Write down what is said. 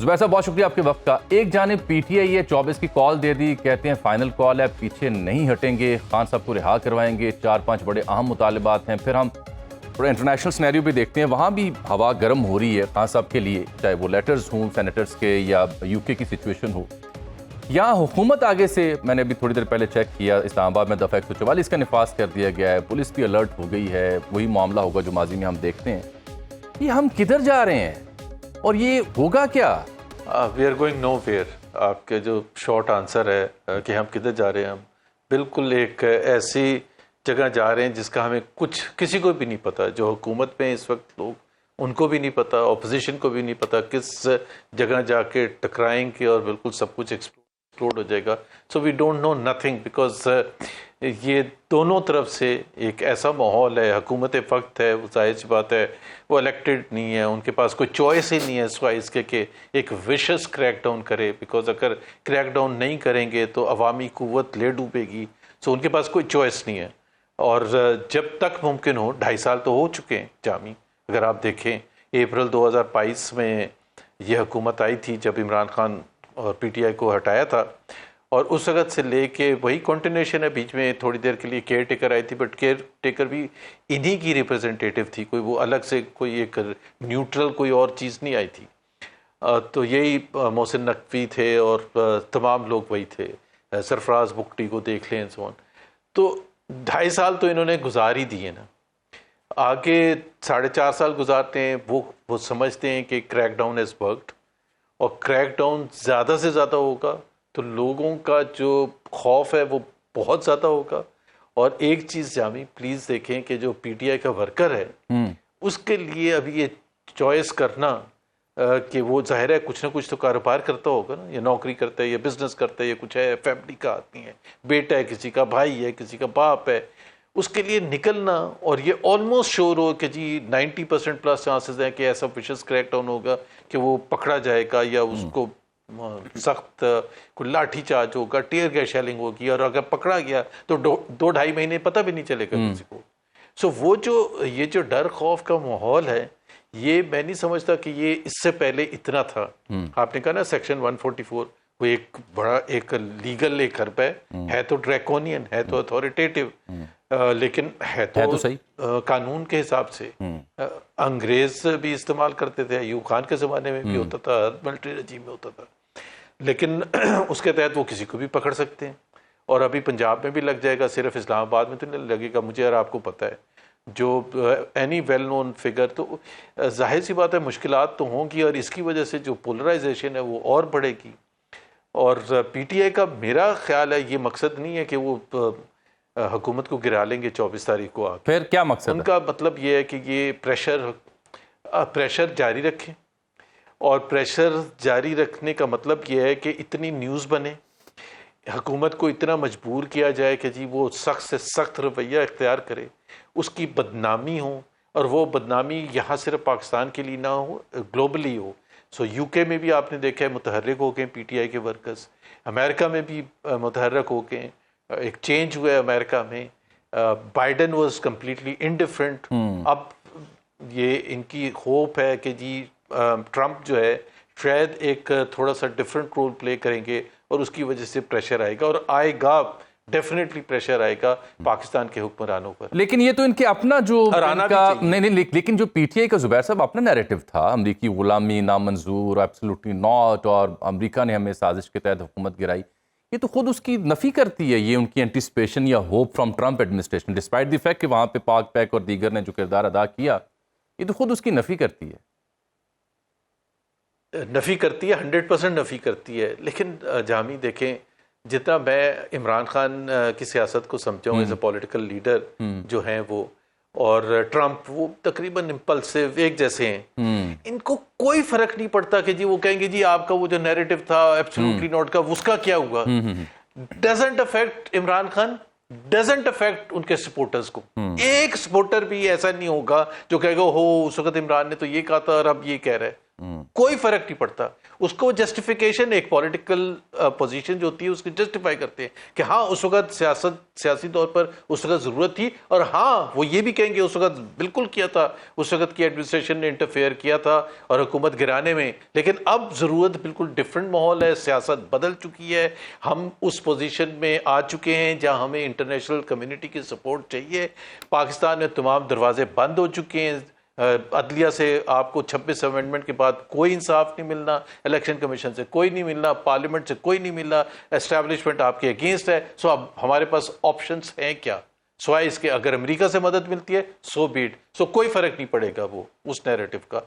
जुबैर साहब बहुत शुक्रिया आपके वक्त का। एक जानिब पीटीआई ये 24 की कॉल दे दी, कहते हैं फाइनल कॉल है, पीछे नहीं हटेंगे, खान साहब को रिहा करवाएंगे, 4-5 बड़े अहम मुतालिबात हैं। फिर हम थोड़ा इंटरनेशनल सिनेरियो भी देखते हैं, वहाँ भी हवा गर्म हो रही है खान साहब के लिए, चाहे वो लेटर्स हों सेनेटर्स के या यूके की सिचुएशन हो। यहाँ हुकूमत आगे से, मैंने अभी थोड़ी देर पहले चेक किया, इस्लामाबाद में दफ़ा 144 का निफाज कर दिया गया है, पुलिस भी अलर्ट हो गई है, वही मामला होगा जो माजी में हम देखते हैं। ये हम किधर जा रहे हैं और ये होगा क्या? We are going nowhere. आपके जो शॉर्ट आंसर है कि हम किधर जा रहे हैं, हम बिल्कुल एक ऐसी जगह जा रहे हैं जिसका हमें कुछ किसी को भी नहीं पता। जो हुकूमत में इस वक्त लोग, उनको भी नहीं पता, ऑपोजिशन को भी नहीं पता किस जगह जाके टकराएंगे और बिल्कुल सब कुछ एक्सप्लोड हो जाएगा। So we don't know nothing because ये दोनों तरफ से एक ऐसा माहौल है। हुकूमत वक्त है, वो जाहिर सी बात है वो इलेक्टेड नहीं है, उनके पास कोई चॉइस ही नहीं है सिवाय इसके कि एक विशस क्रैकडाउन करे। बिकॉज अगर क्रैकडाउन नहीं करेंगे तो अवामी कुव्वत ले डूबेगी। सो उनके पास कोई चॉइस नहीं है। और जब तक मुमकिन हो, 2.5 साल तो हो चुके हैं जामी, अगर आप देखें अप्रैल 2022 में ये हुकूमत आई थी जब इमरान खान और पीटीआई को हटाया था, और उस वक्त से लेके वही कंटिन्यूशन है। बीच में थोड़ी देर के लिए केयर टेकर आई थी, बट केयर टेकर भी इन्हीं की रिप्रेजेंटेटिव थी, कोई वो अलग से कोई एक न्यूट्रल कोई और चीज़ नहीं आई थी। तो यही मोहसिन नकवी थे और तमाम लोग वही थे, सरफराज बुकटी को देख लें सो ऑन। तो 2.5 साल तो इन्होंने गुजार ही दिए ना, आगे 4.5 साल गुजारते हैं। वो समझते हैं कि क्रैकडाउन इज वर्कड, और क्रैकडाउन ज़्यादा से ज़्यादा होगा तो लोगों का जो खौफ है वो बहुत ज़्यादा होगा। और एक चीज़ जामी प्लीज़ देखें कि जो पीटीआई का वर्कर है उसके लिए अभी ये चॉइस करना कि वो जाहिर है कुछ ना कुछ तो कारोबार करता होगा ना, या नौकरी करता है या बिजनेस करता है या कुछ है, फैमिली का आदमी है, बेटा है, किसी का भाई है, किसी का बाप है, उसके लिए निकलना और ये ऑलमोस्ट श्योर हो कि जी 90% प्लस चांसेस हैं कि ऐसा विशेष क्रैकडाउन होगा कि वो पकड़ा जाएगा या उसको सख्त कोई लाठी चार्ज होगा, टीयर गैस शेलिंग होगी, और अगर पकड़ा गया तो 2-2.5 महीने पता भी नहीं चलेगा किसी को। सो वो जो ये जो डर खौफ का माहौल है, ये मैं नहीं समझता कि ये इससे पहले इतना था। आपने कहा ना सेक्शन 144, वो एक बड़ा एक लीगल एक हर्ब है तो ड्रैकोनियन है, तो अथॉरिटेटिव, लेकिन है तो सही कानून के हिसाब से। अंग्रेज भी इस्तेमाल करते थे, अयूब खान के ज़माने में भी होता था, मिलिट्री रजीम में होता था, लेकिन उसके तहत वो किसी को भी पकड़ सकते हैं। और अभी पंजाब में भी लग जाएगा, सिर्फ इस्लामाबाद में तो नहीं लगेगा मुझे, और आपको पता है जो एनी वेल नोन फिगर। तो जाहिर सी बात है मुश्किलात तो होंगी, और इसकी वजह से जो पोलराइजेशन है वो और बढ़ेगी। और पीटीआई का मेरा ख्याल है ये मकसद नहीं है कि वो हुकूमत को गिरा लेंगे 24 तारीख को आके। फिर क्या मकसद उनका मतलब ये है कि ये प्रेशर जारी रखें, और प्रेशर जारी रखने का मतलब ये है कि इतनी न्यूज़ बने, हुकूमत को इतना मजबूर किया जाए कि जी वो सख्त से सख्त रवैया इख्तियार करे, उसकी बदनामी हो, और वो बदनामी यहाँ सिर्फ पाकिस्तान के लिए ना हो, ग्लोबली हो। सो यूके में भी आपने देखा है मुतहर्रिक हो गए पीटीआई के वर्कर्स, अमेरिका में भी मुतहर्रिक हो गए, एक चेंज हुआ है अमेरिका में। Biden was completely indifferent. अब ये इनकी होप है कि जी ट्रंप जो है शायद एक थोड़ा सा डिफरेंट रोल प्ले करेंगे, और उसकी वजह से प्रेशर आएगा, और आएगा डेफिनेटली प्रेशर आएगा पाकिस्तान के हुक्मरानों पर। लेकिन ये तो इनके अपना जो इनका नहीं, लेकिन जो पीटीआई का जुबैर साहब अपना नैरेटिव था, अमरीकी गुलामी नामंजूर, एब्सोल्युटली नॉट, और अमेरिका ने हमें साजिश के तहत हुकूमत गिराई, ये तो खुद उसकी नफी करती है। ये उनकी एंटिसिपेशन या hope from Trump administration, despite the fact कि वहां पे पाक पैक और दीगर ने जो किरदार अदा किया, ये तो खुद उसकी नफी करती है। नफी करती है, 100% नफी करती है। लेकिन जामी देखें, जितना मैं इमरान खान की सियासत को समझा हूँ एज ए पॉलिटिकल लीडर जो हैं वो, और ट्रंप, वो तकरीबन इम्पल्सिव एक जैसे हैं। इनको कोई फर्क नहीं पड़ता कि जी वो कहेंगे जी आपका वो जो नैरेटिव था एब्सोल्युटली नॉट का, उसका क्या हुआ। Doesn't affect Imran Khan, doesn't affect उनके सपोर्टर्स को। एक सपोर्टर भी ऐसा नहीं होगा जो कहेगा हो उस वक्त इमरान ने तो ये कहा था और अब ये कह रहा है। कोई फर्क नहीं पड़ता उसको। जस्टिफिकेशन एक पॉलिटिकल पोजीशन जो होती है उसकी जस्टिफाई करते हैं कि हाँ उस वक्त सियासी तौर पर उस वक्त जरूरत थी, और हाँ वो ये भी कहेंगे उस वक्त बिल्कुल किया था, उस वक्त की एडमिनिस्ट्रेशन ने इंटरफेयर किया था और हुकूमत गिराने में। लेकिन अब जरूरत बिल्कुल डिफरेंट माहौल है, सियासत बदल चुकी है, हम उस पोजीशन में आ चुके हैं जहां हमें इंटरनेशनल कम्युनिटी की सपोर्ट चाहिए। पाकिस्तान में तमाम दरवाजे बंद हो चुके हैं, अदलिया से आपको 26 अमेंडमेंट के बाद कोई इंसाफ नहीं मिलना, इलेक्शन कमीशन से कोई नहीं मिलना, पार्लियामेंट से कोई नहीं मिलना, एस्टैब्लिशमेंट आपके अगेंस्ट है। सो अब हमारे पास ऑप्शंस हैं क्या सिवाय इसके? अगर अमेरिका से मदद मिलती है सो बीट, सो कोई फर्क नहीं पड़ेगा वो उस नैरेटिव का।